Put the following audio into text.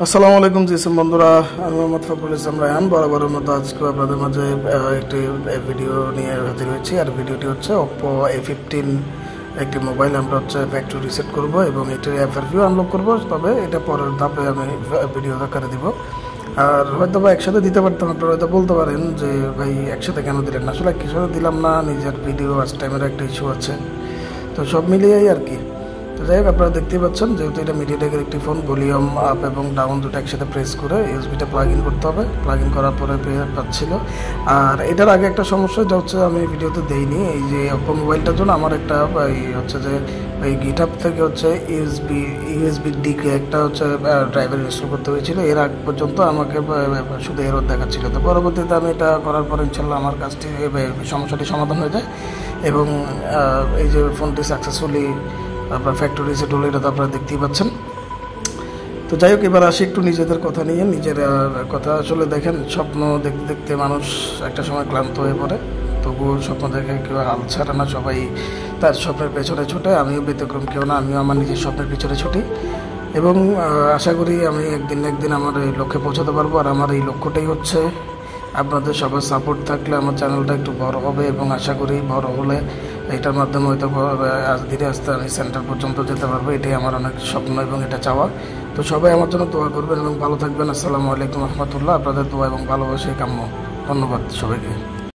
আসসালামু আলাইকুম জিসিম বন্ধুরা, আমি মোহাম্মদ ফখরুল ইসলাম রায়হান। বরাবরের মতো আজকে আপনাদের মাঝে একটি ভিডিও নিয়ে হাজির হয়েছি। আর ভিডিওটি হচ্ছে ওপ্পো A15 একটি মোবাইল আমরা হচ্ছে ফ্যাক্টরি রিসেট করব এবং এটির অ্যাপের আনলক করব। তবে এটা পরের ধাপে আমি ভিডিও আকারে দিব। আর হয়তো বা একসাথে দিতে পারতাম, আপনারা হয়তো বলতে পারেন যে ভাই একসাথে কেন দিলেন না। আসলে একসাথে দিলাম না, নিজের ভিডিও ওয়াচ টাইমের একটা ইস্যু আছে, তো সব মিলিয়েই আর কি। তো যাই হোক, আপনারা দেখতেই পাচ্ছেন যেহেতু এটা মিডিয়াটেকের একটি ফোন, ভলিউম আপ এবং ডাউন দুটো একসাথে প্রেস করে ইউএসবিটা প্লাগ ইন করতে হবে। প্লাগ ইন করার পরে পাচ্ছিল। আর এটার আগে একটা সমস্যা যা হচ্ছে আমি ভিডিওতে দেইনি, এই যে ওপ্পো মোবাইলটার জন্য আমার একটা হচ্ছে যে এই গিটহাব থেকে হচ্ছে ইউএসবি ডিকে একটা হচ্ছে ড্রাইভার ইনস্টল করতে হয়েছিল। এর আগ পর্যন্ত আমাকে শুধু এরর দেখাচ্ছিল। তো পরবর্তীতে আমি এটা করার পর ইনশাল্লাহ আমার কাজটি সমস্যাটি সমাধান হয়ে যায় এবং এই যে ফোনটি সাকসেসফুলি আপনার ফ্যাক্টরি রিসেট হলো, এটা তো আপনারা দেখতেই পাচ্ছেন। তো যাই হোক, এবার আসি একটু নিজেদের কথা নিয়ে। নিজের কথা আসলে দেখেন, স্বপ্ন দেখতে দেখতে মানুষ একটা সময় ক্লান্ত হয়ে পড়ে, তবুও স্বপ্ন দেখে কেউ হাল ছাড়ে না, সবাই তার স্বপ্নের পেছনে ছোটে। আমিও ব্যতিক্রম কেউ না, আমিও আমার নিজের স্বপ্নের পিছনে ছুটি এবং আশা করি আমি একদিন না একদিন আমার এই লক্ষ্যে পৌঁছাতে পারবো। আর আমার এই লক্ষ্যটাই হচ্ছে আপনাদের সবার সাপোর্ট থাকলে আমার চ্যানেলটা একটু বড় হবে এবং আশা করি বড় হলে এটার মাধ্যমে হয়তো ধীরে আস্তে আমি সেন্টার পর্যন্ত যেতে পারবো। এটাই আমার অনেক স্বপ্ন এবং এটা চাওয়া। তো সবাই আমার জন্য দোয়া করবেন এবং ভালো থাকবেন। আসসালামু আলাইকুম রহমতুল্লাহ। আপনাদের দোয়া এবং ভালোবাসাই কাম্য। ধন্যবাদ সবাইকে।